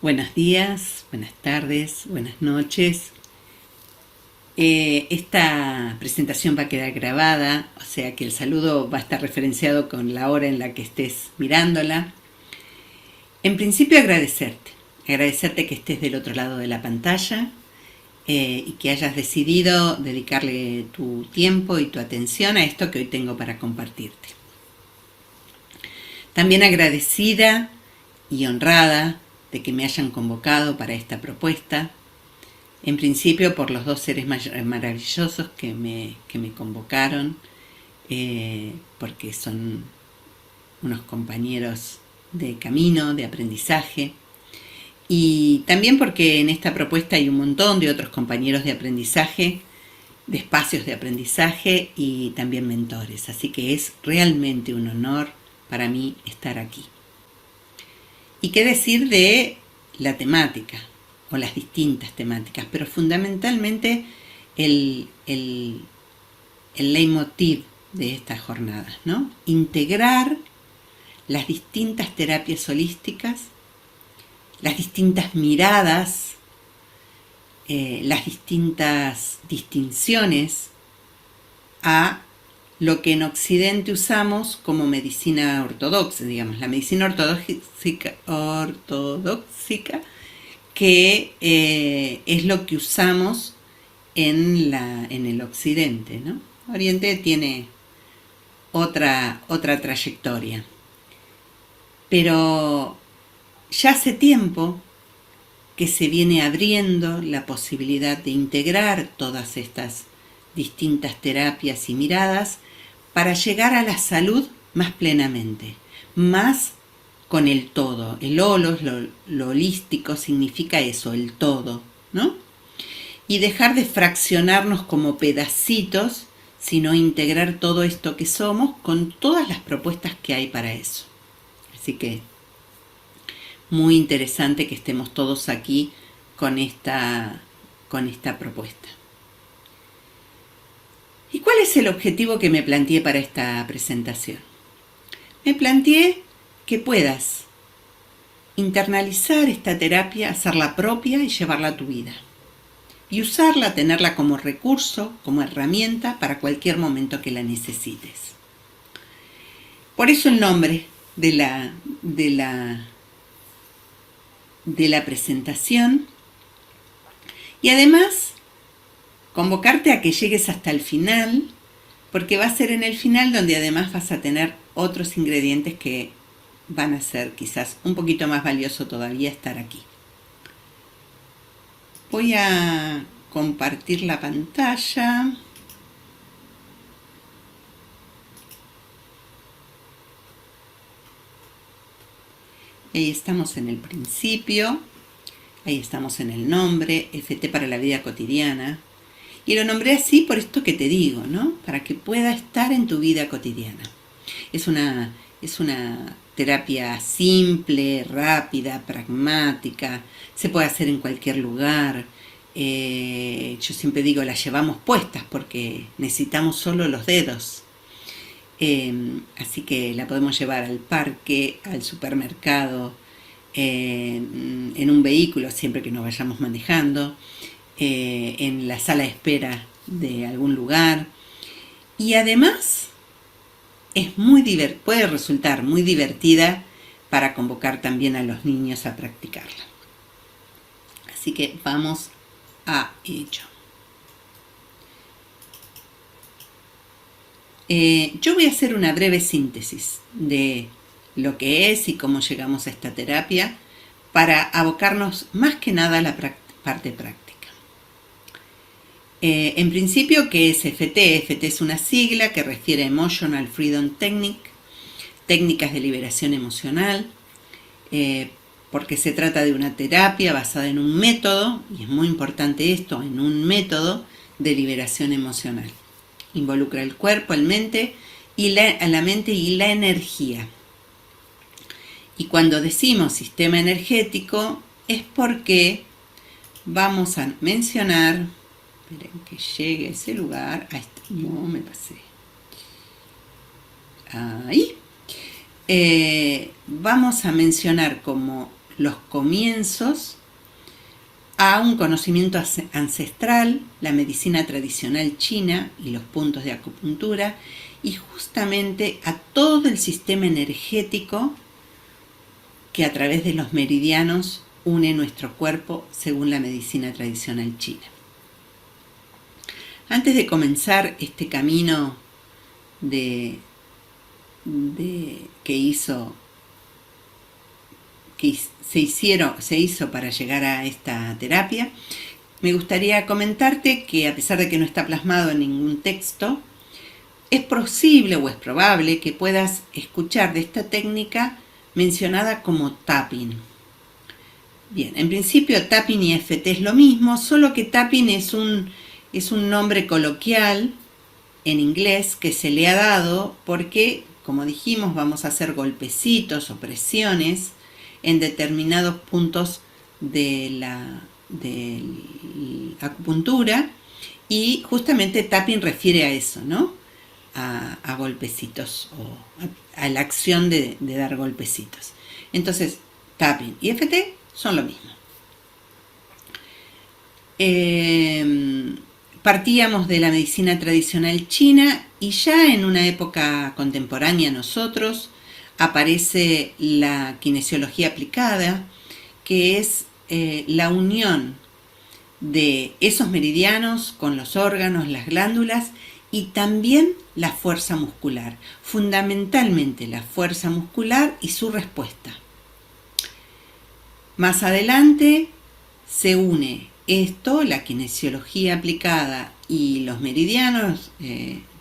Buenos días, buenas tardes, buenas noches. Esta presentación va a quedar grabada, o sea que el saludo va a estar referenciado con la hora en la que estés mirándola. En principio agradecerte que estés del otro lado de la pantalla y que hayas decidido dedicarle tu tiempo y tu atención a esto que hoy tengo para compartirte. También agradecida y honrada de que me hayan convocado para esta propuesta. En principio por los dos seres maravillosos que me convocaron, porque son unos compañeros de camino, de aprendizaje, y también porque en esta propuesta hay un montón de otros compañeros de aprendizaje, de espacios de aprendizaje y también mentores, así que es realmente un honor para mí estar aquí. ¿Y qué decir de la temática o las distintas temáticas? Pero fundamentalmente el leitmotiv de estas jornadas, ¿no? Integrar las distintas terapias holísticas, las distintas miradas, las distintas distinciones a lo que en Occidente usamos como medicina ortodoxa, digamos, la medicina ortodoxa que es lo que usamos en el Occidente, ¿no? Oriente tiene otra trayectoria. Pero ya hace tiempo que se viene abriendo la posibilidad de integrar todas estas distintas terapias y miradas para llegar a la salud más plenamente, más con el todo. El holos, lo holístico significa eso, el todo, ¿no? Y dejar de fraccionarnos como pedacitos, sino integrar todo esto que somos con todas las propuestas que hay para eso. Así que muy interesante que estemos todos aquí con esta propuesta. ¿Y cuál es el objetivo que me planteé para esta presentación? Me planteé que puedas internalizar esta terapia, hacerla propia y llevarla a tu vida. Y usarla, tenerla como recurso, como herramienta para cualquier momento que la necesites. Por eso el nombre de la presentación. Y además convocarte a que llegues hasta el final, porque va a ser en el final donde además vas a tener otros ingredientes que van a ser quizás un poquito más valioso todavía estar aquí. Voy a compartir la pantalla. Ahí estamos en el principio, ahí estamos en el nombre, FT para la vida cotidiana. Y lo nombré así por esto que te digo, ¿no? Para que pueda estar en tu vida cotidiana. Es una terapia simple, rápida, pragmática, se puede hacer en cualquier lugar. Yo siempre digo, la llevamos puestas porque necesitamos solo los dedos. Así que la podemos llevar al parque, al supermercado, en un vehículo siempre que nos vayamos manejando, en la sala de espera de algún lugar. Y además puede resultar muy divertida para convocar también a los niños a practicarla. Así que vamos a ello. Yo voy a hacer una breve síntesis de lo que es y cómo llegamos a esta terapia para abocarnos más que nada a la parte práctica. En principio, ¿qué es FT? FT es una sigla que refiere a Emotional Freedom Technique, técnicas de liberación emocional, porque se trata de una terapia basada en un método, y es muy importante esto, en un método de liberación emocional. Involucra el cuerpo, la mente y la energía. Y cuando decimos sistema energético es porque vamos a mencionar, esperen que llegue a ese lugar, ahí está, no me pasé, ahí, vamos a mencionar como los comienzos a un conocimiento ancestral, la medicina tradicional china y los puntos de acupuntura, y justamente a todo el sistema energético que a través de los meridianos une nuestro cuerpo según la medicina tradicional china. Antes de comenzar este camino que se hizo para llegar a esta terapia, me gustaría comentarte que, a pesar de que no está plasmado en ningún texto, es posible o es probable que puedas escuchar de esta técnica mencionada como tapping. Bien, en principio tapping y EFT es lo mismo, solo que tapping es un nombre coloquial en inglés que se le ha dado porque, como dijimos, vamos a hacer golpecitos o presiones en determinados puntos de la acupuntura, y justamente tapping refiere a eso, ¿no? A golpecitos o a la acción de dar golpecitos. Entonces, tapping y EFT son lo mismo. Partíamos de la medicina tradicional china y ya en una época contemporánea nosotros aparece la kinesiología aplicada, que es la unión de esos meridianos con los órganos, las glándulas y también la fuerza muscular, fundamentalmente la fuerza muscular y su respuesta. Más adelante se une esto, la kinesiología aplicada y los meridianos.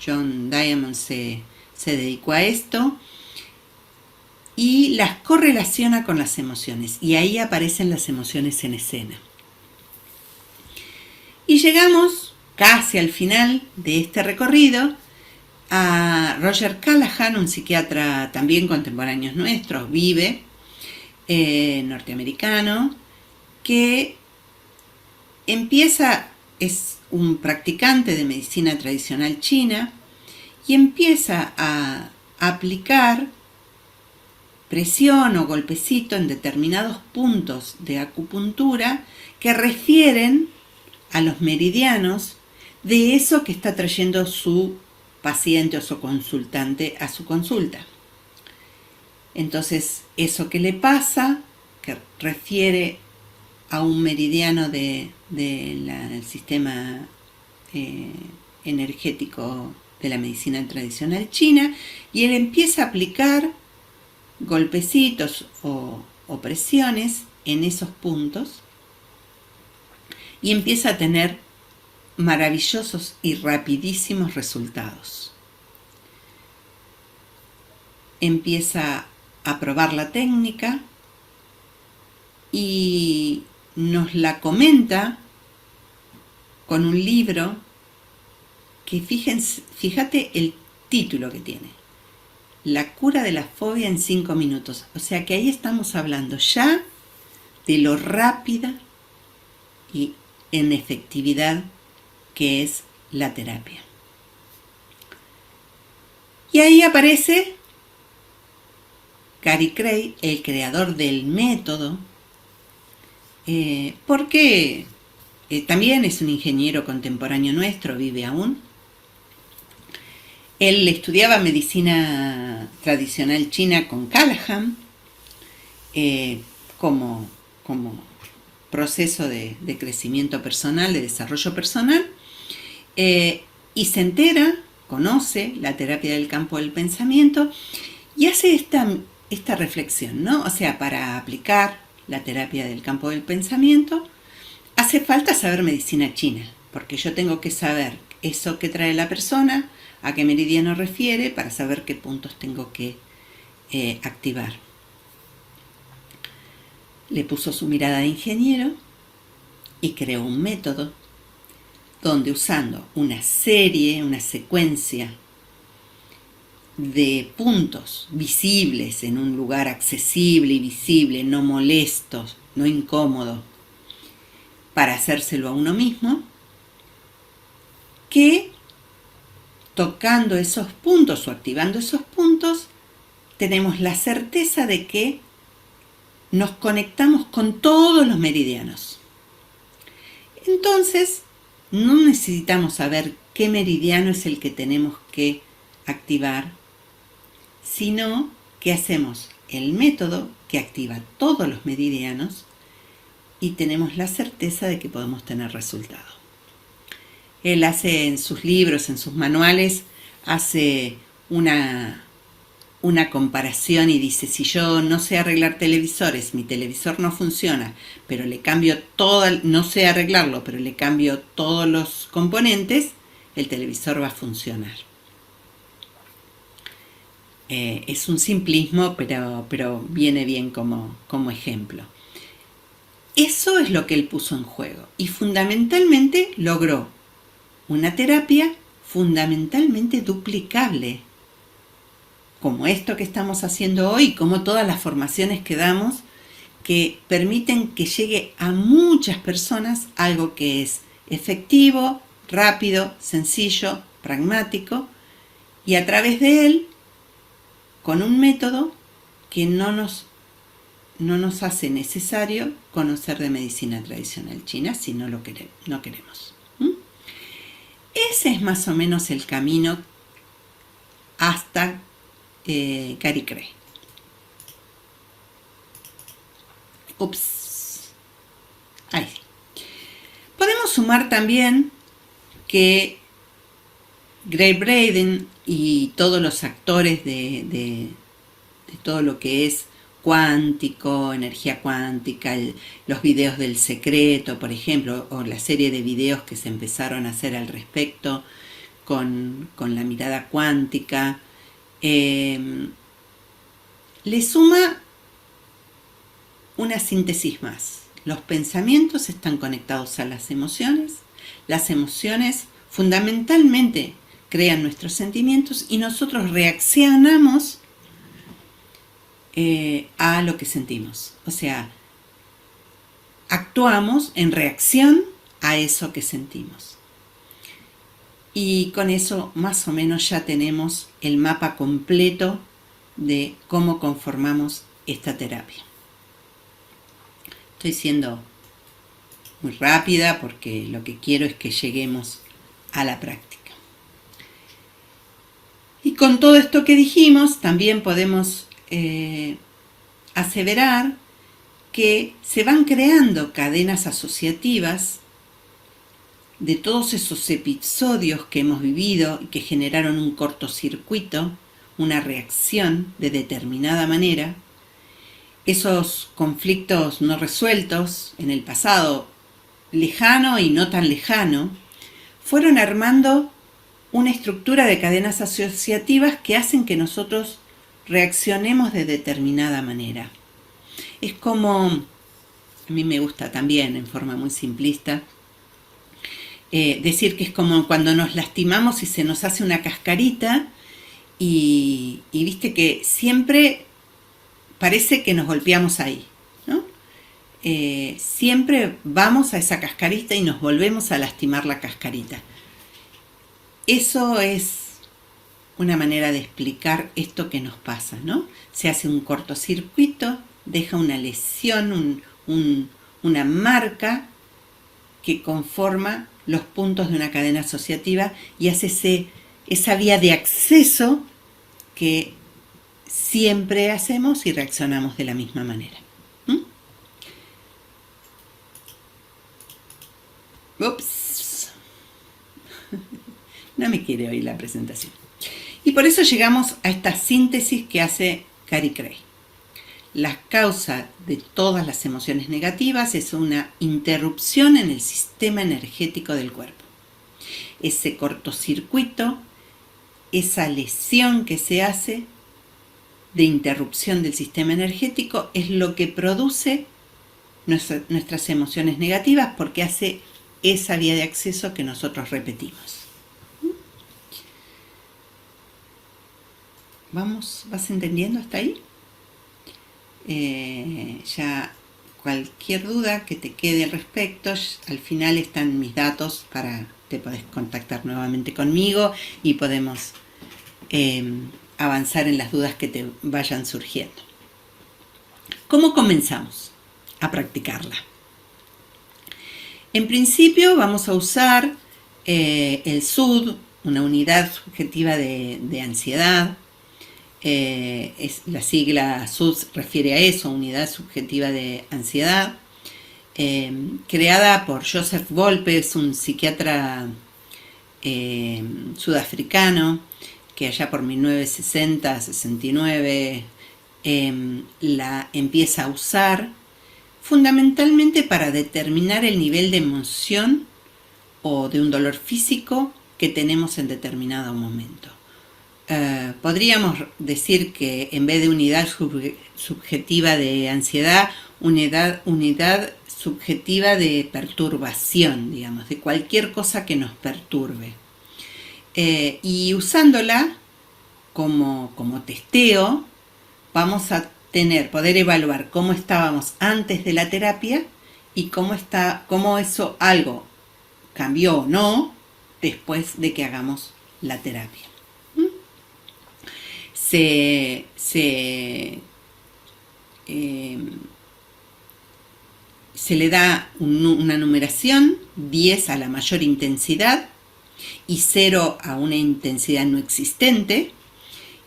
John Diamond se dedicó a esto y las correlaciona con las emociones, y ahí aparecen las emociones en escena. Y llegamos casi al final de este recorrido a Roger Callahan, un psiquiatra también contemporáneo nuestro, norteamericano, que es un practicante de medicina tradicional china y empieza a aplicar presión o golpecito en determinados puntos de acupuntura que refieren a los meridianos de eso que está trayendo su paciente o su consultante a su consulta. Entonces, eso que le pasa, que refiere a un meridiano del sistema energético de la medicina tradicional china, y él empieza a aplicar golpecitos o presiones en esos puntos y empieza a tener maravillosos y rapidísimos resultados. Empieza a probar la técnica y nos la comenta con un libro que fíjate el título que tiene: La cura de la fobia en 5 minutos. O sea que ahí estamos hablando ya de lo rápida y en efectividad que es la terapia. Y ahí aparece Gary Craig, el creador del método, porque también es un ingeniero contemporáneo nuestro, vive aún. Él estudiaba medicina tradicional china con Callahan como proceso de crecimiento personal, de desarrollo personal, y se entera, conoce la terapia del campo del pensamiento y hace esta reflexión, ¿no? O sea, para aplicar la terapia del campo del pensamiento hace falta saber medicina china, porque yo tengo que saber eso que trae la persona, a qué meridiano refiere, para saber qué puntos tengo que activar. Le puso su mirada de ingeniero y creó un método donde, usando una secuencia de puntos visibles en un lugar accesible y visible, no molestos, no incómodo, para hacérselo a uno mismo, que tocando esos puntos o activando esos puntos, tenemos la certeza de que nos conectamos con todos los meridianos. Entonces, no necesitamos saber qué meridiano es el que tenemos que activar, sino que hacemos el método que activa todos los meridianos y tenemos la certeza de que podemos tener resultado. Él hace en sus libros, en sus manuales, hace una comparación y dice, si yo no sé arreglar televisores, mi televisor no funciona, pero le cambio no sé arreglarlo, pero le cambio todos los componentes, el televisor va a funcionar. Es un simplismo, pero viene bien como ejemplo. Eso es lo que él puso en juego y fundamentalmente logró una terapia fundamentalmente duplicable, como esto que estamos haciendo hoy, como todas las formaciones que damos, que permiten que llegue a muchas personas algo que es efectivo, rápido, sencillo, pragmático, y a través de él, con un método que no nos hace necesario conocer de medicina tradicional china si no queremos. Ese es más o menos el camino hasta Gary Gray. Ahí. Podemos sumar también que Gray Braden y todos los actores de todo lo que es cuántico, energía cuántica, los videos del secreto, por ejemplo, o la serie de videos que se empezaron a hacer al respecto con la mirada cuántica, le suma una síntesis más. Los pensamientos están conectados a las emociones fundamentalmente crean nuestros sentimientos y nosotros reaccionamos a lo que sentimos. O sea, actuamos en reacción a eso que sentimos. Y con eso más o menos ya tenemos el mapa completo de cómo conformamos esta terapia. Estoy siendo muy rápida porque lo que quiero es que lleguemos a la práctica. Y con todo esto que dijimos, también podemos aseverar que se van creando cadenas asociativas de todos esos episodios que hemos vivido y que generaron un cortocircuito, una reacción de determinada manera. Esos conflictos no resueltos en el pasado, lejano y no tan lejano, fueron armando una estructura de cadenas asociativas que hacen que nosotros reaccionemos de determinada manera. Es como, a mí me gusta también en forma muy simplista, decir que es como cuando nos lastimamos y se nos hace una cascarita y viste que siempre parece que nos golpeamos ahí, ¿no? Siempre vamos a esa cascarita y nos volvemos a lastimar la cascarita. Eso es una manera de explicar esto que nos pasa, ¿no? Se hace un cortocircuito, deja una lesión, una marca que conforma los puntos de una cadena asociativa y hace esa vía de acceso que siempre hacemos y reaccionamos de la misma manera. Ups. No me quiere oír la presentación. Y por eso llegamos a esta síntesis que hace Gary Gray. La causa de todas las emociones negativas es una interrupción en el sistema energético del cuerpo. Ese cortocircuito, esa lesión que se hace de interrupción del sistema energético es lo que produce nuestras emociones negativas porque hace esa vía de acceso que nosotros repetimos. ¿Vas entendiendo hasta ahí? Ya cualquier duda que te quede al respecto, al final están mis datos te podés contactar nuevamente conmigo y podemos avanzar en las dudas que te vayan surgiendo. ¿Cómo comenzamos a practicarla? En principio vamos a usar el SUD, una unidad subjetiva de ansiedad. La sigla SUD refiere a eso, unidad subjetiva de ansiedad, creada por Joseph Volpe, es un psiquiatra sudafricano que allá por 1960-69 la empieza a usar fundamentalmente para determinar el nivel de emoción o de un dolor físico que tenemos en determinado momento. Podríamos decir que en vez de unidad subjetiva de ansiedad, unidad subjetiva de perturbación, digamos, de cualquier cosa que nos perturbe. Y usándola como testeo, vamos a poder evaluar cómo estábamos antes de la terapia y cómo eso algo cambió o no después de que hagamos la terapia. Se le da una numeración, 10 a la mayor intensidad y 0 a una intensidad no existente,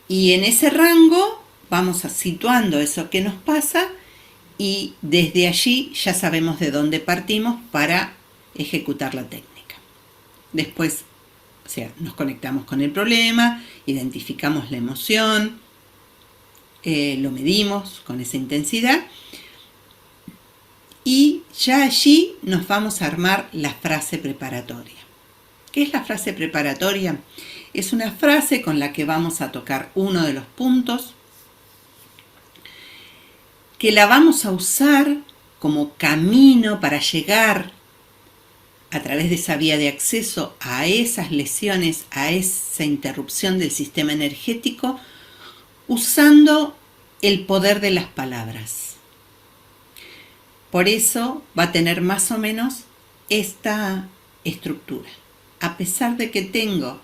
y en ese rango vamos situando eso que nos pasa y desde allí ya sabemos de dónde partimos para ejecutar la técnica. Después, nos conectamos con el problema, identificamos la emoción, lo medimos con esa intensidad y ya allí nos vamos a armar la frase preparatoria. ¿Qué es la frase preparatoria? Es una frase con la que vamos a tocar uno de los puntos, que la vamos a usar como camino para llegar a través de esa vía de acceso a esas lesiones, a esa interrupción del sistema energético, usando el poder de las palabras. Por eso va a tener más o menos esta estructura. A pesar de que tengo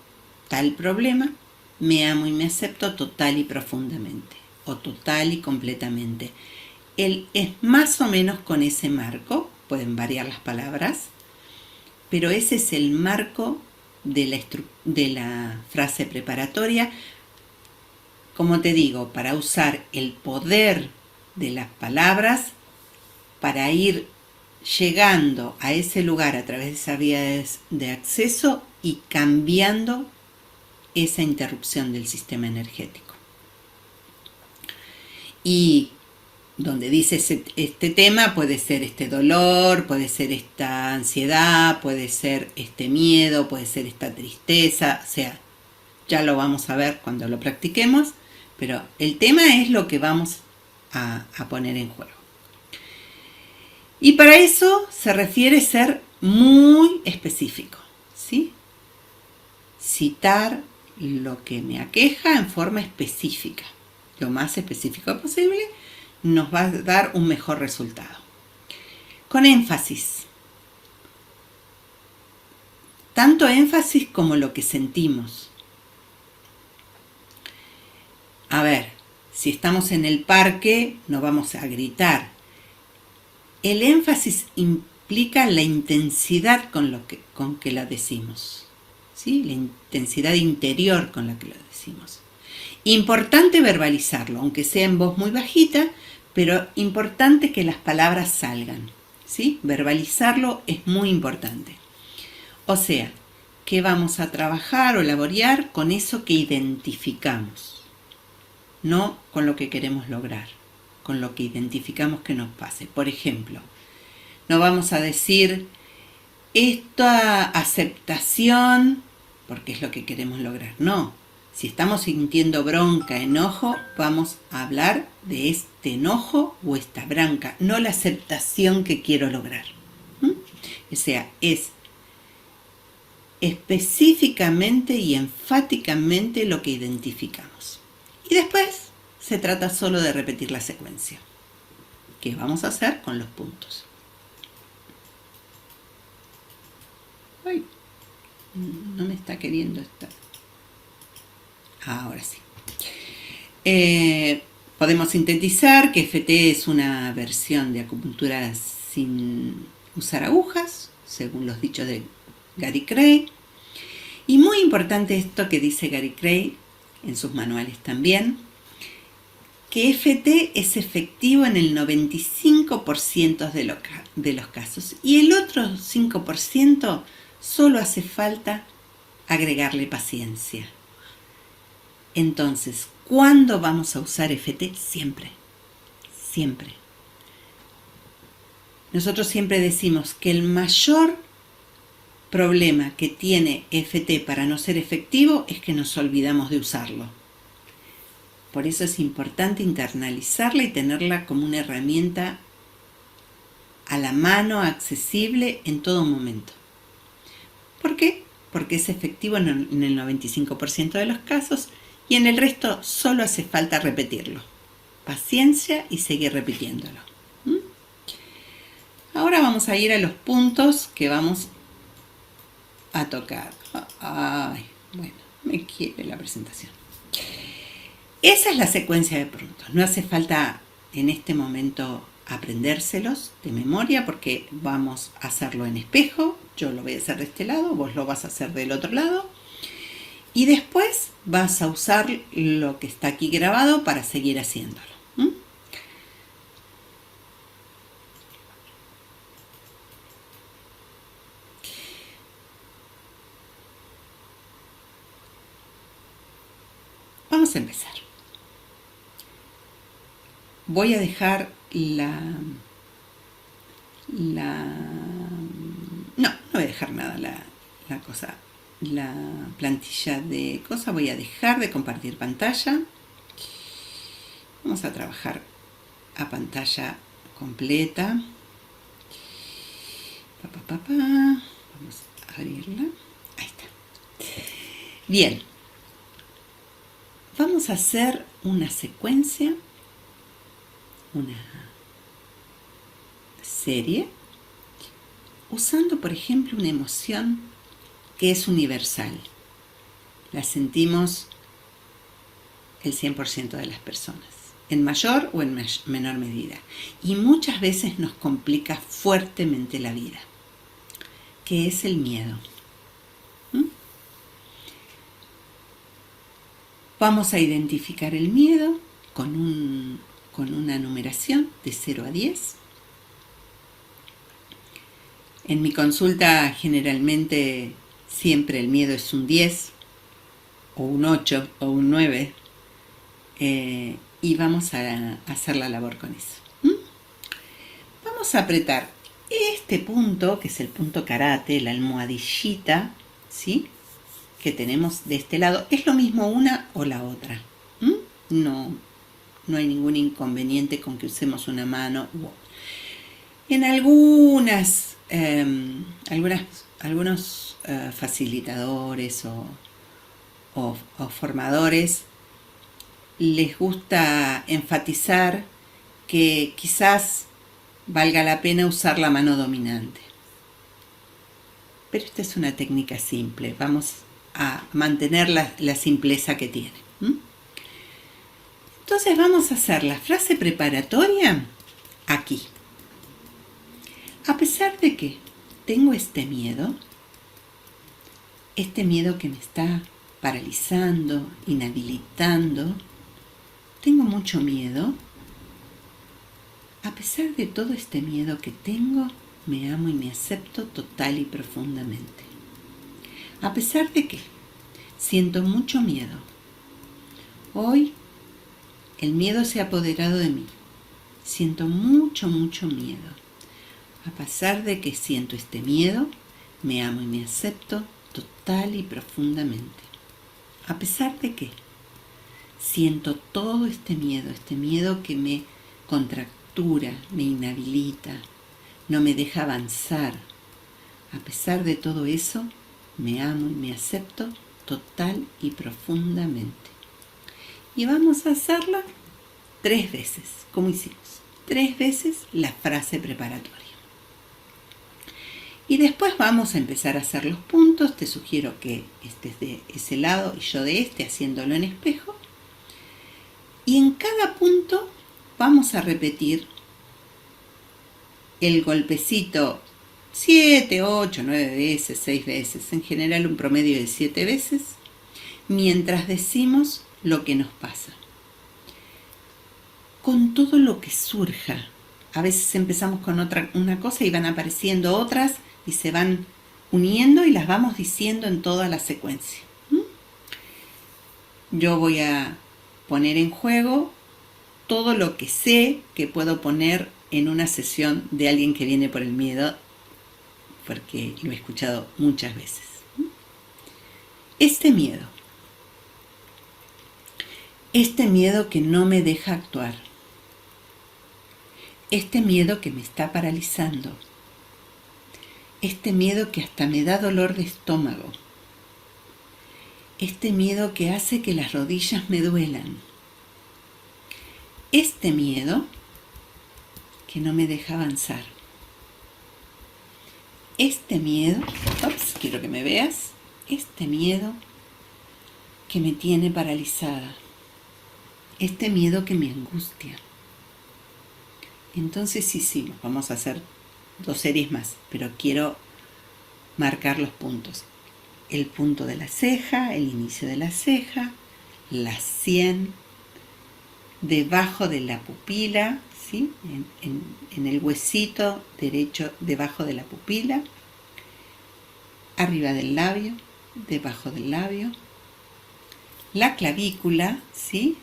tal problema, me amo y me acepto total y profundamente, o total y completamente. Es más o menos con ese marco, pueden variar las palabras, pero ese es el marco de la frase preparatoria, como te digo, para usar el poder de las palabras para ir llegando a ese lugar a través de esa vía de acceso y cambiando esa interrupción del sistema energético. Y donde dice este tema puede ser este dolor, puede ser esta ansiedad, puede ser este miedo, puede ser esta tristeza, ya lo vamos a ver cuando lo practiquemos, pero el tema es lo que vamos a poner en juego. Y para eso se refiere ser muy específico, ¿sí? Citar lo que me aqueja en forma específica, lo más específico posible, nos va a dar un mejor resultado. Con énfasis. Tanto énfasis como lo que sentimos. A ver, si estamos en el parque, no vamos a gritar. El énfasis implica la intensidad con que la decimos, ¿sí? La intensidad interior con la que lo decimos. Importante verbalizarlo, aunque sea en voz muy bajita, pero importante que las palabras salgan, ¿sí? Verbalizarlo es muy importante. O sea, que vamos a trabajar o laborear con eso que identificamos, no con lo que queremos lograr, con lo que identificamos que nos pase. Por ejemplo, no vamos a decir esta aceptación porque es lo que queremos lograr, no. Si estamos sintiendo bronca, enojo, vamos a hablar de este enojo o esta bronca, no la aceptación que quiero lograr. O sea, es específicamente y enfáticamente lo que identificamos. Y después se trata solo de repetir la secuencia, que vamos a hacer con los puntos. Ay, no me está queriendo estar. Ahora sí. Podemos sintetizar que FT es una versión de acupuntura sin usar agujas, según los dichos de Gary Cray. Y muy importante esto que dice Gary Cray en sus manuales también, que FT es efectivo en el 95% de los casos y el otro 5% solo hace falta agregarle paciencia. Entonces, ¿cuándo vamos a usar FT? Siempre, siempre. Nosotros siempre decimos que el mayor problema que tiene FT para no ser efectivo es que nos olvidamos de usarlo. Por eso es importante internalizarla y tenerla como una herramienta a la mano, accesible en todo momento. ¿Por qué? Porque es efectivo en el 95% de los casos y en el resto solo hace falta repetirlo. Paciencia y seguir repitiéndolo. Ahora vamos a ir a los puntos que vamos a tocar. Ay, bueno, me quiere la presentación. Esa es la secuencia de puntos. No hace falta en este momento aprendérselos de memoria porque vamos a hacerlo en espejo. Yo lo voy a hacer de este lado, vos lo vas a hacer del otro lado. Y después vas a usar lo que está aquí grabado para seguir haciéndolo. Vamos a empezar. Voy a dejar no voy a dejar nada la plantilla de cosas. Voy a dejar de compartir pantalla. Vamos a trabajar a pantalla completa. Vamos a abrirla. Ahí está. Bien. Vamos a hacer una secuencia, una serie, usando, por ejemplo, una emoción que es universal. La sentimos el 100% de las personas, en mayor o en menor medida. Y muchas veces nos complica fuertemente la vida, que es el miedo. Vamos a identificar el miedo con una numeración de 0 a 10. En mi consulta generalmente siempre el miedo es un 10 o un 8 o un 9 y vamos a hacer la labor con eso. Vamos a apretar este punto, que es el punto karate, la almohadillita, ¿sí?, que tenemos de este lado. Es lo mismo una o la otra. No hay ningún inconveniente con que usemos una mano u otra. En algunos facilitadores o formadores les gusta enfatizar que quizás valga la pena usar la mano dominante. Pero esta es una técnica simple. Vamos a mantener la simpleza que tiene. Entonces vamos a hacer la frase preparatoria aquí. A pesar de que tengo este miedo que me está paralizando, inhabilitando, tengo mucho miedo. A pesar de todo este miedo que tengo, me amo y me acepto total y profundamente. A pesar de que siento mucho miedo, hoy el miedo se ha apoderado de mí. Siento mucho miedo. A pesar de que siento este miedo, me amo y me acepto total y profundamente. A pesar de que siento todo este miedo que me contractura, me inhabilita, no me deja avanzar. A pesar de todo eso, me amo y me acepto total y profundamente. Y vamos a hacerla 3 veces, como hicimos. 3 veces la frase preparatoria. Y después vamos a empezar a hacer los puntos. Te sugiero que estés de ese lado y yo de este, haciéndolo en espejo. Y en cada punto vamos a repetir el golpecito 7, 8, 9 veces, 6 veces, en general un promedio de 7 veces, mientras decimos lo que nos pasa. Con todo lo que surja. A veces empezamos con una cosa y van apareciendo otras y se van uniendo y las vamos diciendo en toda la secuencia. Yo voy a poner en juego todo lo que sé que puedo poner en una sesión de alguien que viene por el miedo, porque lo he escuchado muchas veces. Este miedo que no me deja actuar, este miedo que me está paralizando, este miedo que hasta me da dolor de estómago, este miedo que hace que las rodillas me duelan, este miedo que no me deja avanzar, este miedo, quiero que me veas, este miedo que me tiene paralizada, este miedo que me angustia. Entonces sí, vamos a hacer 2 series más, pero quiero marcar los puntos. El punto de la ceja, el inicio de la ceja, la sien, debajo de la pupila, ¿sí? en el huesito derecho debajo de la pupila, arriba del labio, debajo del labio, la clavícula, ¿sí?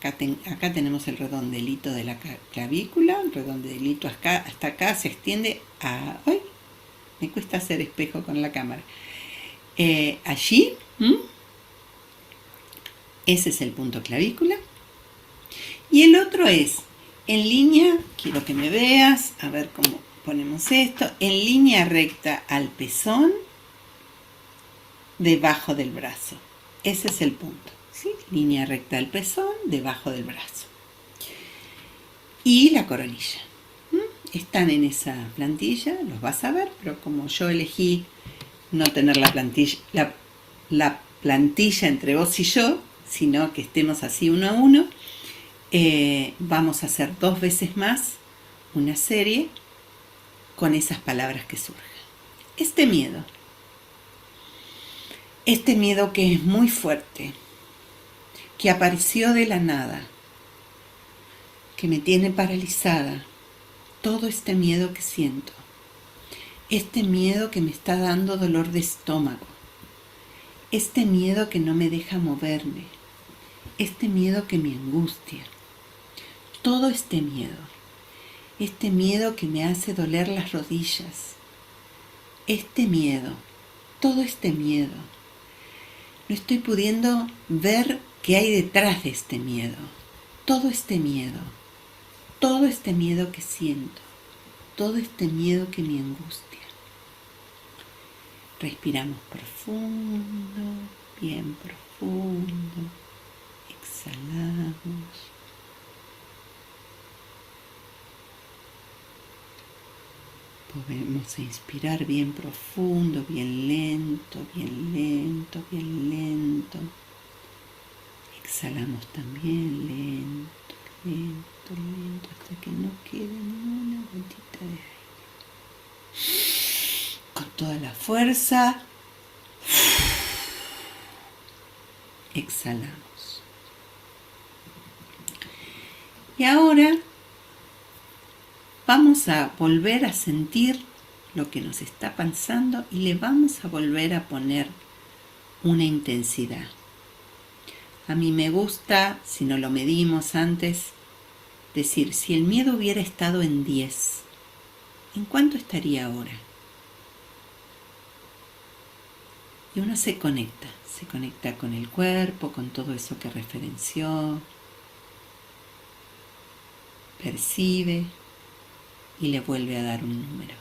Acá tenemos el redondelito de la clavícula, el redondelito hasta acá se extiende a... ¡Ay! Me cuesta hacer espejo con la cámara. Allí, ese es el punto clavícula. Y el otro es en línea, quiero que me veas, a ver cómo ponemos esto, en línea recta al pezón, debajo del brazo. Ese es el punto, ¿sí? Línea recta al pezón, debajo del brazo. Y la coronilla. Están en esa plantilla, los vas a ver, pero como yo elegí no tener la plantilla entre vos y yo, sino que estemos así uno a uno, vamos a hacer 2 veces más una serie con esas palabras que surjan. Este miedo que es muy fuerte, que apareció de la nada, que me tiene paralizada, todo este miedo que siento, este miedo que me está dando dolor de estómago, este miedo que no me deja moverme, este miedo que me angustia, todo este miedo que me hace doler las rodillas, este miedo, todo este miedo, no estoy pudiendo ver qué hay detrás de este miedo, todo este miedo que siento, todo este miedo que me angustia. Respiramos profundo, bien profundo, exhalamos. Podemos inspirar bien profundo, bien lento, bien lento, bien lento. Exhalamos también lento, lento, lento, hasta que no quede ni una gotita de aire. Con toda la fuerza, exhalamos. Y ahora vamos a volver a sentir lo que nos está pasando y le vamos a volver a poner una intensidad. A mí me gusta, si no lo medimos antes, decir, si el miedo hubiera estado en 10, ¿en cuánto estaría ahora? Y uno se conecta con el cuerpo, con todo eso que referenció, percibe y le vuelve a dar un número.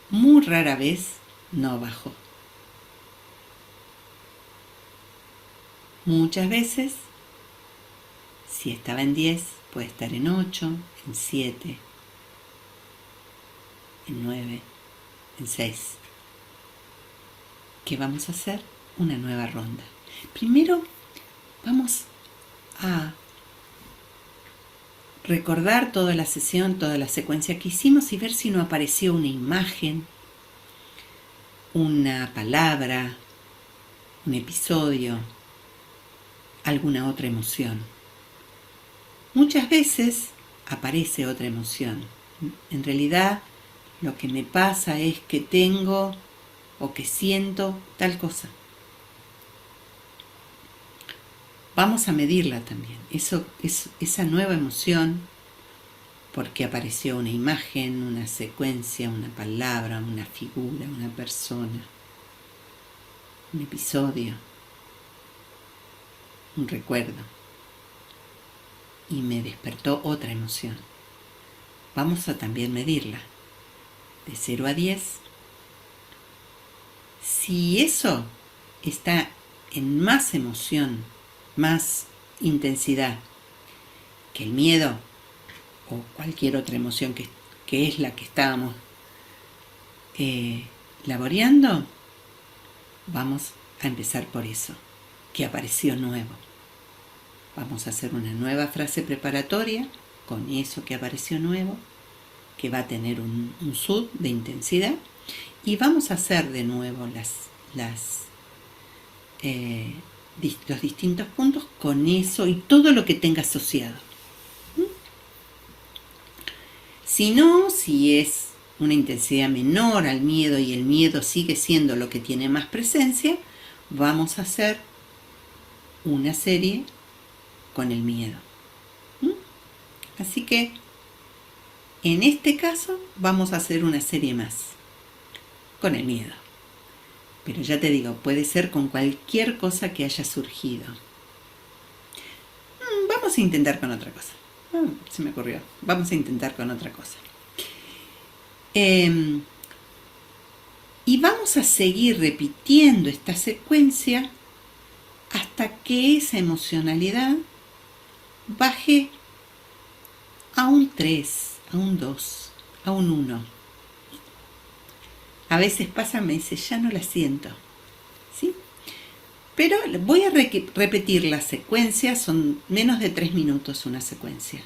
Muy rara vez no bajó. Muchas veces, si estaba en 10, puede estar en 8, en 7, en 9, en 6. ¿Qué vamos a hacer? Una nueva ronda. Primero vamos a recordar toda la sesión, toda la secuencia que hicimos y ver si no apareció una imagen, una palabra, un episodio, alguna otra emoción. Muchas veces aparece otra emoción. En realidad, lo que me pasa es que tengo o que siento tal cosa. Vamos a medirla también. Esa nueva emoción, porque apareció una imagen, una secuencia, una palabra, una figura, una persona, un episodio, un recuerdo, y me despertó otra emoción. Vamos a también medirla, de 0 a 10. Si eso está en más emoción, más intensidad que el miedo o cualquier otra emoción que es la que estábamos laboreando, vamos a empezar por eso, que apareció nuevo. Vamos a hacer una nueva frase preparatoria con eso que apareció nuevo, que va a tener un sud de intensidad, y vamos a hacer de nuevo los distintos puntos con eso y todo lo que tenga asociado. Si no, si es una intensidad menor al miedo y el miedo sigue siendo lo que tiene más presencia, vamos a hacer una serie con el miedo. Así que en este caso vamos a hacer una serie más con el miedo. Pero ya te digo, puede ser con cualquier cosa que haya surgido. Vamos a intentar con otra cosa. Se me ocurrió. Vamos a intentar con otra cosa. Y vamos a seguir repitiendo esta secuencia hasta que esa emocionalidad baje a un 3, a un 2, a un 1. A veces pasa, me dice, ya no la siento. ¿Sí? Pero voy a repetir la secuencia, son menos de 3 minutos una secuencia.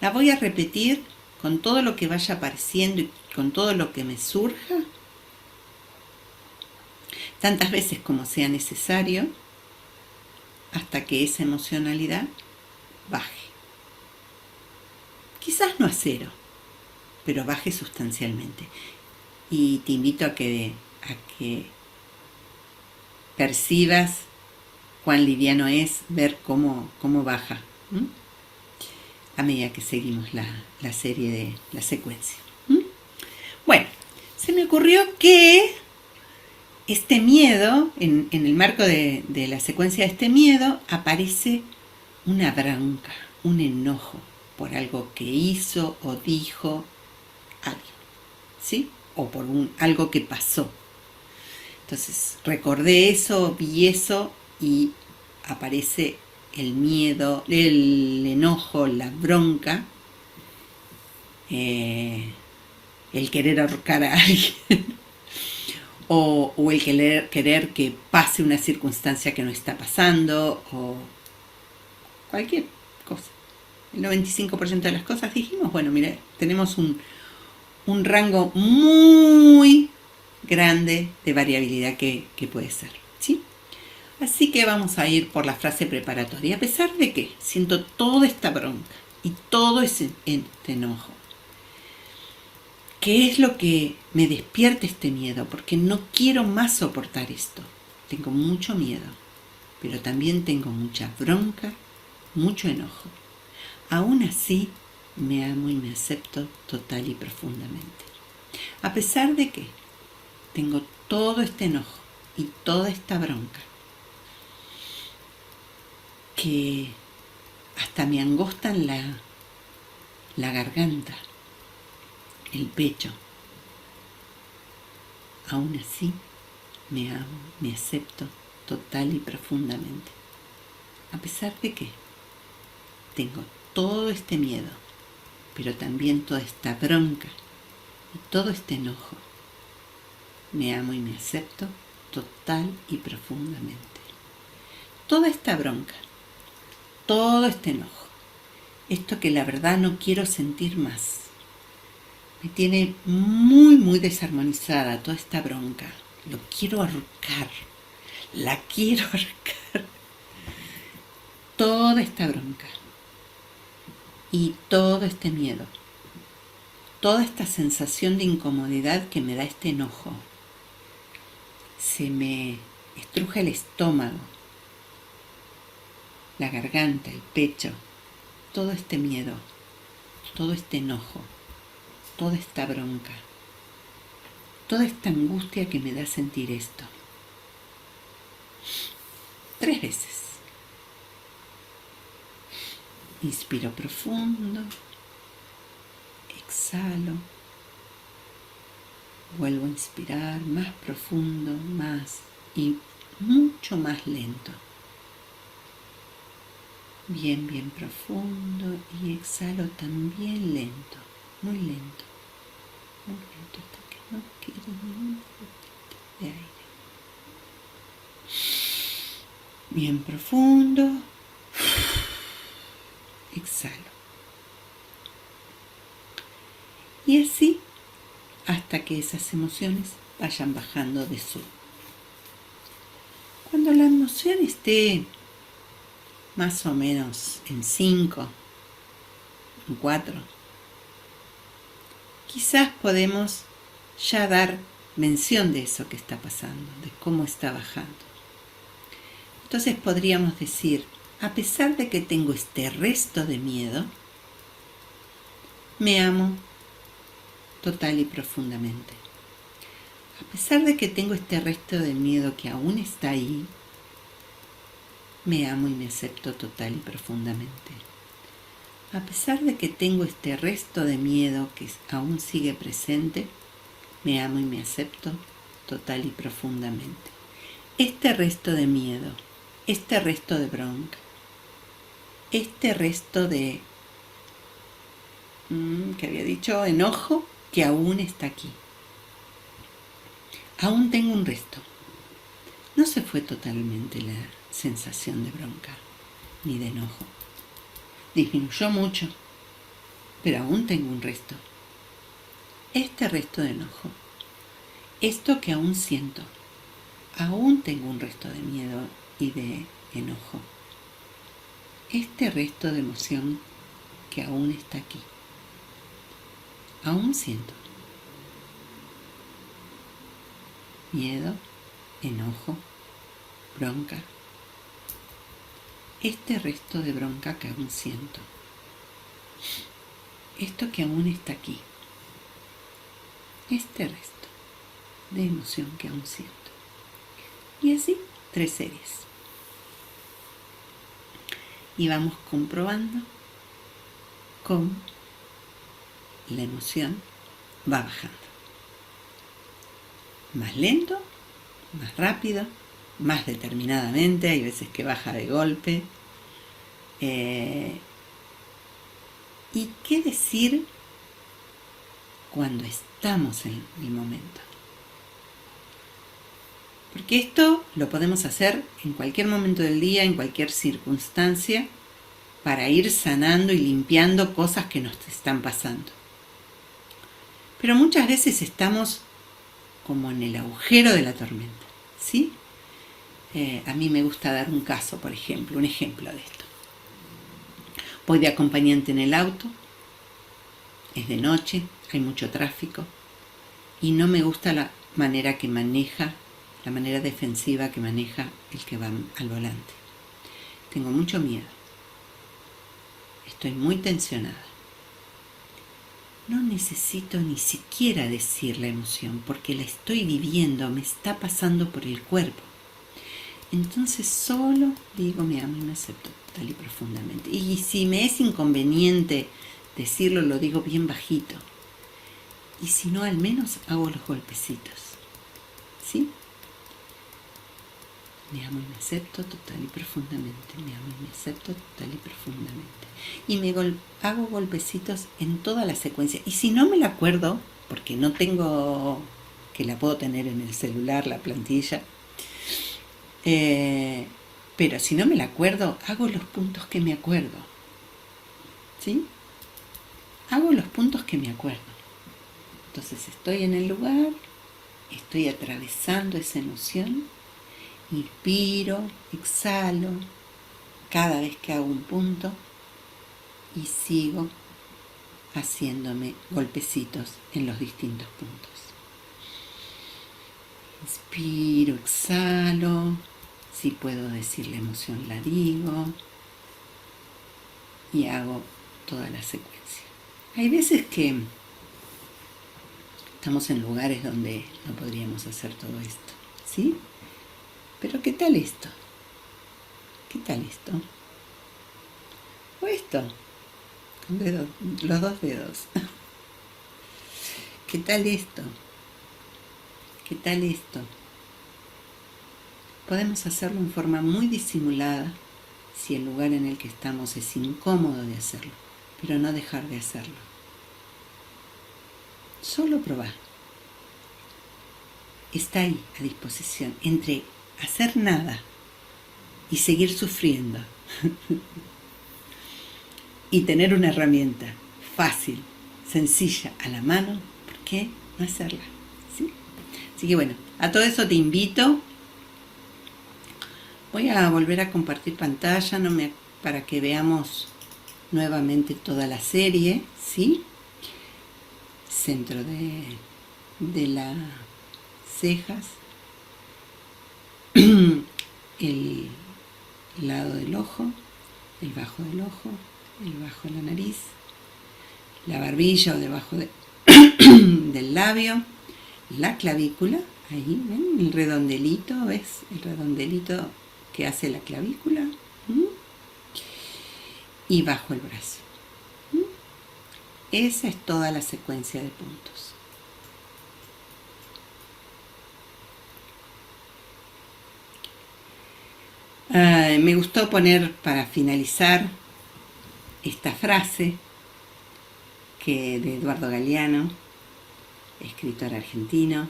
La voy a repetir con todo lo que vaya apareciendo y con todo lo que me surja, tantas veces como sea necesario, hasta que esa emocionalidad baje. Quizás no a 0, pero baje sustancialmente. Y te invito a que percibas cuán liviano es ver cómo baja a medida que seguimos la serie de la secuencia. Bueno, se me ocurrió que este miedo, en el marco de la secuencia de este miedo, aparece una bronca, un enojo por algo que hizo o dijo alguien, ¿sí? O por algo que pasó. Entonces recordé eso, vi eso y aparece el miedo, el enojo, la bronca, el querer ahorcar a alguien o el querer que pase una circunstancia que no está pasando o cualquier cosa. El 95% de las cosas dijimos, bueno, mira, tenemos un rango muy grande de variabilidad que puede ser, ¿sí? Así que vamos a ir por la frase preparatoria. A pesar de que siento toda esta bronca y todo ese enojo, ¿qué es lo que me despierta este miedo? Porque no quiero más soportar esto. Tengo mucho miedo, pero también tengo mucha bronca, mucho enojo. Aún así, me amo y me acepto total y profundamente. A pesar de que tengo todo este enojo y toda esta bronca, que hasta me angostan la garganta, el pecho. Aún así, me amo, me acepto total y profundamente. A pesar de que tengo todo este miedo, pero también toda esta bronca y todo este enojo, me amo y me acepto total y profundamente. toda esta bronca, todo este enojo, esto que la verdad no quiero sentir más. Me tiene muy desarmonizada toda esta bronca. Lo quiero ahorcar. La quiero ahorcar. Toda esta bronca. Y todo este miedo. Toda esta sensación de incomodidad que me da este enojo. Se me estruja el estómago, la garganta, el pecho. Todo este miedo. Todo este enojo. Toda esta bronca, toda esta angustia que me da sentir esto. 3 veces. Inspiro profundo, exhalo, vuelvo a inspirar más profundo, más y mucho más lento. Bien profundo y exhalo también lento, muy lento. Muy lento hasta que no quede ni un poquito de aire. Bien profundo. Exhalo. Y así hasta que esas emociones vayan bajando de su. Cuando la emoción esté más o menos en 5, en 4, quizás podemos ya dar mención de eso que está pasando, de cómo está bajando. Entonces podríamos decir, a pesar de que tengo este resto de miedo, me amo total y profundamente. A pesar de que tengo este resto de miedo que aún está ahí, me amo y me acepto total y profundamente. A pesar de que tengo este resto de miedo que aún sigue presente, me amo y me acepto total y profundamente. Este resto de miedo, este resto de bronca, este resto de, que había dicho, enojo, que aún está aquí. Aún tengo un resto. No se fue totalmente la sensación de bronca ni de enojo. Disminuyó mucho, pero aún tengo un resto. Este resto de enojo, esto que aún siento, aún tengo un resto de miedo y de enojo. Este resto de emoción que aún está aquí, aún siento miedo, enojo, bronca. Este resto de bronca que aún siento, esto que aún está aquí, este resto de emoción que aún siento. Y así 3 series. Y vamos comprobando cómo la emoción va bajando. Más lento, más rápido, más determinadamente, hay veces que baja de golpe. ¿Y qué decir cuando estamos en el momento? Porque esto lo podemos hacer en cualquier momento del día, en cualquier circunstancia, para ir sanando y limpiando cosas que nos están pasando. Pero muchas veces estamos como en el agujero de la tormenta, ¿sí? A mí me gusta dar un caso, por ejemplo, un ejemplo de esto. Voy de acompañante en el auto, es de noche, hay mucho tráfico y no me gusta la manera que maneja, la manera defensiva que maneja el que va al volante. Tengo mucho miedo, estoy muy tensionada. No necesito ni siquiera decir la emoción porque la estoy viviendo, me está pasando por el cuerpo. Entonces solo digo me amo y me acepto total y profundamente. Y si me es inconveniente decirlo, lo digo bien bajito. Y si no, al menos hago los golpecitos. ¿Sí? Me amo y me acepto total y profundamente. Me amo y me acepto total y profundamente. Y hago golpecitos en toda la secuencia. Y si no me la acuerdo, porque no tengo, que la puedo tener en el celular, la plantilla, Pero si no me la acuerdo, hago los puntos que me acuerdo. ¿Sí? Hago los puntos que me acuerdo. Entonces estoy en el lugar, estoy atravesando esa emoción, inspiro, exhalo cada vez que hago un punto y sigo haciéndome golpecitos en los distintos puntos. Inspiro, exhalo, si puedo decir la emoción la digo y hago toda la secuencia. Hay veces que estamos en lugares donde no podríamos hacer todo esto, ¿sí? Pero ¿qué tal esto? ¿Qué tal esto? O esto, con los dos dedos. ¿Qué tal esto? ¿Qué tal esto? Podemos hacerlo en forma muy disimulada si el lugar en el que estamos es incómodo de hacerlo, pero no dejar de hacerlo. Solo probar. Está ahí a disposición, entre hacer nada y seguir sufriendo y tener una herramienta fácil, sencilla, a la mano, ¿por qué no hacerla? ¿Sí? Así que bueno, a todo eso te invito. Voy a volver a compartir pantalla para que veamos nuevamente toda la serie, ¿sí? Centro de las cejas, el lado del ojo, el bajo del ojo, el bajo de la nariz, la barbilla o debajo del labio, la clavícula, ahí, ¿ven? El redondelito, ¿ves? El redondelito que hace la clavícula, y bajo el brazo. Esa es toda la secuencia de puntos. Me gustó poner para finalizar esta frase de Eduardo Galeano, escritor argentino.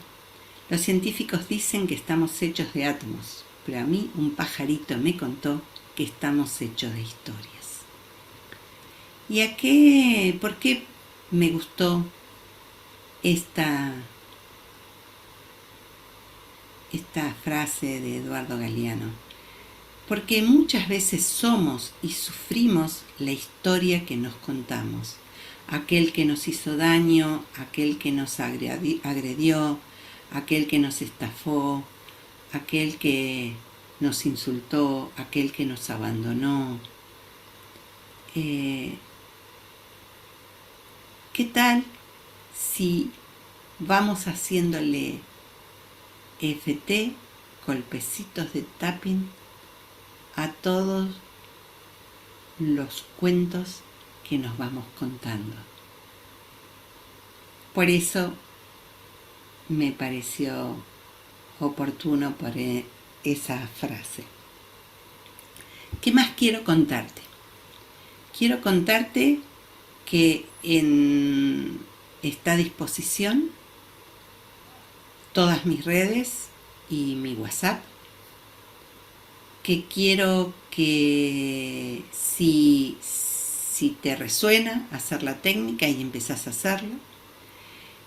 Los científicos dicen que estamos hechos de átomos, pero a mí un pajarito me contó que estamos hechos de historias. ¿Y por qué me gustó esta frase de Eduardo Galeano? Porque muchas veces somos y sufrimos la historia que nos contamos. Aquel que nos hizo daño, aquel que nos agredió, aquel que nos estafó, aquel que nos insultó, aquel que nos abandonó. ¿Qué tal si vamos haciéndole EFT, golpecitos de tapping, a todos los cuentos que nos vamos contando? Por eso me pareció oportuno poner esa frase. ¿Qué más quiero contarte? Quiero contarte que está a disposición todas mis redes y mi WhatsApp, que quiero que si te resuena hacer la técnica y empezás a hacerla,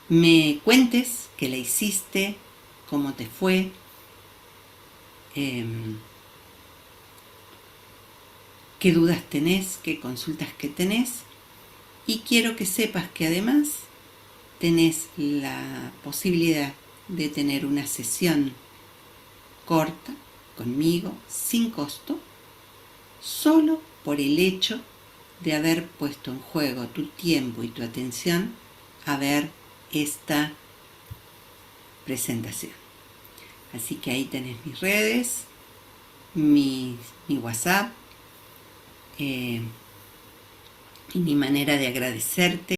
me cuentes que la hiciste, cómo te fue, qué dudas tenés, qué consultas que tenés, y quiero que sepas que además tenés la posibilidad de tener una sesión corta conmigo, sin costo, solo por el hecho de haber puesto en juego tu tiempo y tu atención a ver esta presentación. Así que ahí tenés mis redes, mi WhatsApp, y mi manera de agradecerte.